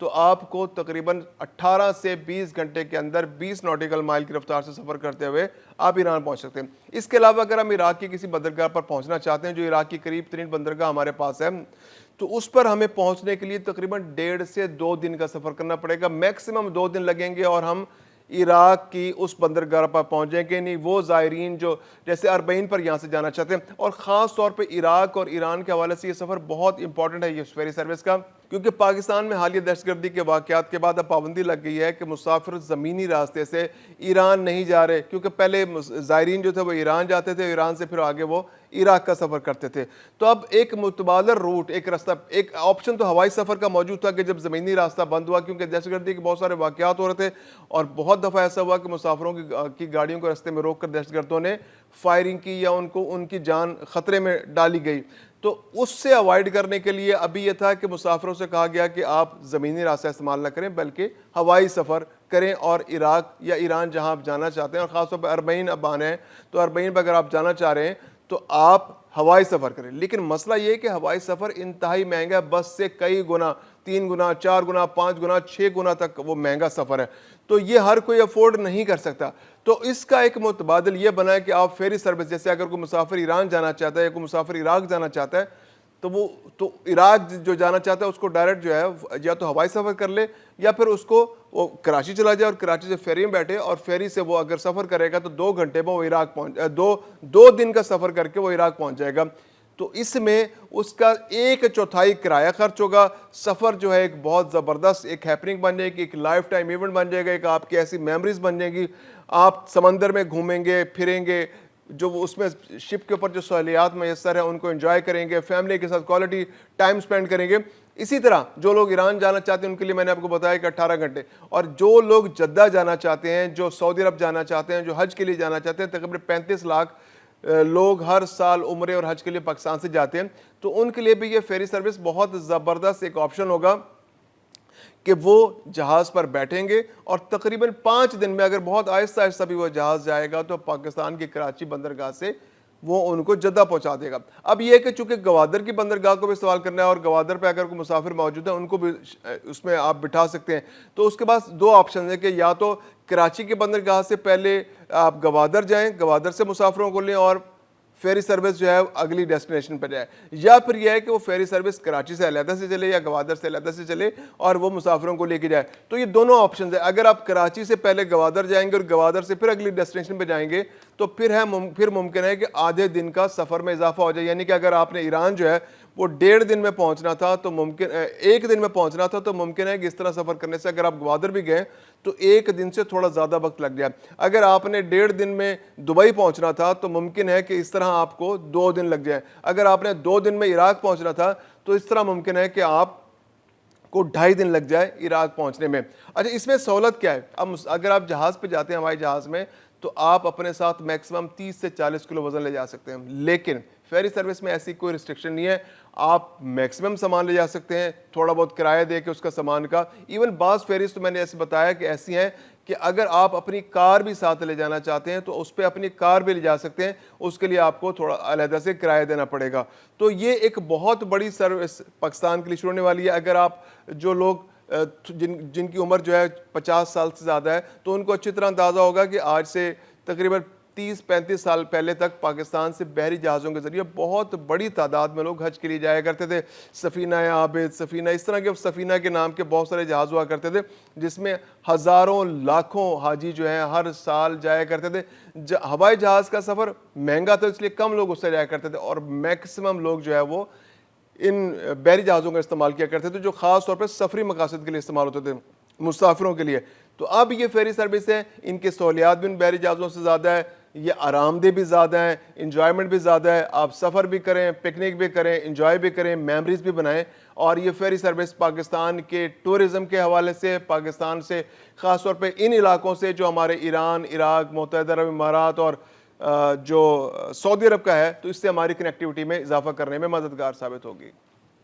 تو آپ کو تقریباً 18 سے 20 گھنٹے کے اندر 20 نوٹیکل مائل کی رفتار سے سفر کرتے ہوئے آپ ایران پہنچ سکتے ہیں۔ اس کے علاوہ اگر ہم عراق کی کسی بندرگاہ پر پہنچنا چاہتے ہیں، جو عراق کی قریب ترین بندرگاہ ہمارے پاس ہے، تو اس پر ہمیں پہنچنے کے لیے تقریباً 1.5 سے 2 دن کا سفر کرنا پڑے گا، میکسیمم 2 دن لگیں گے، اور ہم عراق کی اس بندرگاہ پر پہنچیں گے نہیں۔ وہ زائرین جو جیسے اربعین پر یہاں سے جانا چاہتے ہیں، اور خاص طور پہ عراق اور ایران کے حوالے سے یہ سفر بہت امپورٹنٹ ہے، یہ فیری سروس کا، کیونکہ پاکستان میں حالیہ دہشت گردی کے واقعات کے بعد اب پابندی لگ گئی ہے کہ مسافر زمینی راستے سے ایران نہیں جا رہے، کیونکہ پہلے زائرین جو تھے وہ ایران جاتے تھے، ایران سے پھر آگے وہ عراق کا سفر کرتے تھے۔ تو اب ایک متبادل روٹ، ایک راستہ، ایک آپشن تو ہوائی سفر کا موجود تھا کہ جب زمینی راستہ بند ہوا، کیونکہ دہشت گردی کے بہت سارے واقعات ہو رہے تھے، اور بہت دفعہ ایسا ہوا کہ مسافروں کی گاڑیوں کو راستے میں روک کر دہشت گردوں نے فائرنگ کی یا ان کی جان خطرے میں ڈالی گئی۔ تو اس سے اوائڈ کرنے کے لیے ابھی یہ تھا کہ مسافروں سے کہا گیا کہ آپ زمینی راستہ استعمال نہ کریں بلکہ ہوائی سفر کریں، اور عراق یا ایران جہاں آپ جانا چاہتے ہیں، اور خاص طور پہ اربعین اب آنے ہیں، تو اربعین پہ اگر آپ جانا چاہ رہے ہیں تو آپ ہوائی سفر کریں۔ لیکن مسئلہ یہ ہے کہ ہوائی سفر انتہائی مہنگا ہے، بس سے کئی گنا، 3 گنا، 4 گنا، 5 گنا، 6 گنا تک وہ مہنگا سفر ہے، تو یہ ہر کوئی افورڈ نہیں کر سکتا۔ تو اس کا ایک متبادل یہ بنا ہے کہ آپ فیری سروس، جیسے اگر کوئی مسافر ایران جانا چاہتا ہے یا کوئی مسافر عراق جانا چاہتا ہے، تو عراق جو جانا چاہتا ہے اس کو ڈائریکٹ جو ہے یا تو ہوائی سفر کر لے، یا پھر اس کو وہ کراچی چلا جائے اور کراچی سے فیری میں بیٹھے، اور فیری سے وہ اگر سفر کرے گا تو 2 گھنٹے میں وہ عراق دو دن کا سفر کر کے وہ عراق پہنچ جائے گا۔ تو اس میں اس کا 1/4 کرایہ خرچ ہوگا۔ سفر جو ہے ایک بہت زبردست ایک ہیپننگ بن جائے گی، ایک لائف ٹائم ایونٹ بن جائے گا، ایک آپ کی ایسی میموریز بن جائیں گی۔ آپ سمندر میں گھومیں گے، پھریں گے، جو اس میں شپ کے اوپر جو سہولیات میسر ہیں ان کو انجوائے کریں گے، فیملی کے ساتھ کوالٹی ٹائم سپینڈ کریں گے۔ اسی طرح جو لوگ ایران جانا چاہتے ہیں ان کے لیے میں نے آپ کو بتایا کہ 18 گھنٹے، اور جو لوگ جدہ جانا چاہتے ہیں، جو سعودی عرب جانا چاہتے ہیں، جو حج کے لیے جانا چاہتے ہیں، تقریباً 35 لاکھ لوگ ہر سال عمرے اور حج کے لیے پاکستان سے جاتے ہیں، تو ان کے لیے بھی یہ فیری سروس بہت زبردست ایک آپشن ہوگا کہ وہ جہاز پر بیٹھیں گے، اور تقریباً 5 دن میں، اگر بہت آہستہ آہستہ بھی وہ جہاز جائے گا، تو پاکستان کی کراچی بندرگاہ سے وہ ان کو جدہ پہنچا دے گا۔ اب یہ کہ چونکہ گوادر کی بندرگاہ کو بھی استعمال کرنا ہے، اور گوادر پہ اگر کوئی مسافر موجود ہے ان کو بھی اس میں آپ بٹھا سکتے ہیں، تو اس کے پاس 2 آپشن ہیں کہ یا تو کراچی کی بندرگاہ سے پہلے آپ گوادر جائیں، گوادر سے مسافروں کو لیں، اور فیری سروس جو ہے اگلی ڈیسٹینیشن پہ جائے، یا پھر یہ ہے کہ وہ فیری سروس کراچی سے علیحدہ سے چلے یا گوادر سے علیحدہ سے چلے اور وہ مسافروں کو لے کے جائے۔ تو یہ دونوں آپشنز ہیں۔ اگر آپ کراچی سے پہلے گوادر جائیں گے اور گوادر سے پھر اگلی ڈیسٹینیشن پہ جائیں گے، تو پھر ممکن ہے کہ آدھے دن کا سفر میں اضافہ ہو جائے، یعنی کہ اگر آپ نے ایران جو ہے وہ 1.5 دن میں پہنچنا تھا، تو 1 دن میں پہنچنا تھا، تو ممکن ہے کہ اس طرح سفر کرنے سے اگر آپ گوادر بھی گئے تو 1 دن سے تھوڑا زیادہ وقت لگ جائے۔ اگر آپ نے 1.5 دن میں دبئی پہنچنا تھا تو ممکن ہے کہ اس طرح آپ کو 2 دن لگ جائیں۔ اگر آپ نے 2 دن میں عراق پہنچنا تھا تو اس طرح ممکن ہے کہ آپ کو 2.5 دن لگ جائے عراق پہنچنے میں۔ اچھا، اس میں سہولت کیا ہے؟ اب اگر آپ جہاز پہ جاتے ہیں، ہوائی جہاز میں، تو آپ اپنے ساتھ میکسیمم 30 سے 40 کلو وزن لے جا سکتے ہیں، لیکن فیری سروس میں ایسی کوئی ریسٹرکشن نہیں ہے، آپ میکسیمم سامان لے جا سکتے ہیں، تھوڑا بہت کرایہ دے کے اس کا سامان کا۔ ایون بعض فیریز تو میں نے ایسے بتایا کہ ایسی ہیں کہ اگر آپ اپنی کار بھی ساتھ لے جانا چاہتے ہیں تو اس پہ اپنی کار بھی لے جا سکتے ہیں، اس کے لیے آپ کو تھوڑا علیحدہ سے کرایہ دینا پڑے گا۔ تو یہ ایک بہت بڑی سروس پاکستان کے لیے شروع ہونے والی ہے۔ اگر آپ جو لوگ جن کی عمر جو ہے 50 سال سے زیادہ ہے، تو ان کو اچھی طرح اندازہ ہوگا کہ آج سے تقریباً 30-35 سال پہلے تک پاکستان سے بحری جہازوں کے ذریعے بہت بڑی تعداد میں لوگ حج کے لیے جایا کرتے تھے۔ سفینہ عابد، سفینہ، اس طرح کے سفینہ کے نام کے بہت سارے جہاز ہوا کرتے تھے، جس میں ہزاروں لاکھوں حاجی جو ہیں ہر سال جایا کرتے تھے۔ ہوائی جہاز کا سفر مہنگا تھا، اس لیے کم لوگ اس سے جایا کرتے تھے، اور میکسیمم لوگ جو ہے وہ ان بحری جہازوں کا استعمال کیا کرتے تھے، جو خاص طور پہ سفری مقاصد کے لیے استعمال ہوتے تھے، مسافروں کے لیے۔ تو اب یہ فیری سروس ہے، ان کے سہولیات بھی ان بحری جہازوں سے زیادہ ہے، یہ آرام دہ بھی زیادہ ہیں، انجوائمنٹ بھی زیادہ ہے، آپ سفر بھی کریں، پکنک بھی کریں، انجوائے بھی کریں، میموریز بھی بنائیں۔ اور یہ فیری سروس پاکستان کے ٹورزم کے حوالے سے، پاکستان سے خاص طور پہ ان علاقوں سے جو ہمارے ایران، عراق، متحدہ عرب امارات اور جو سعودی عرب کا ہے، تو اس سے ہماری کنیکٹیوٹی میں اضافہ کرنے میں مددگار ثابت ہوگی۔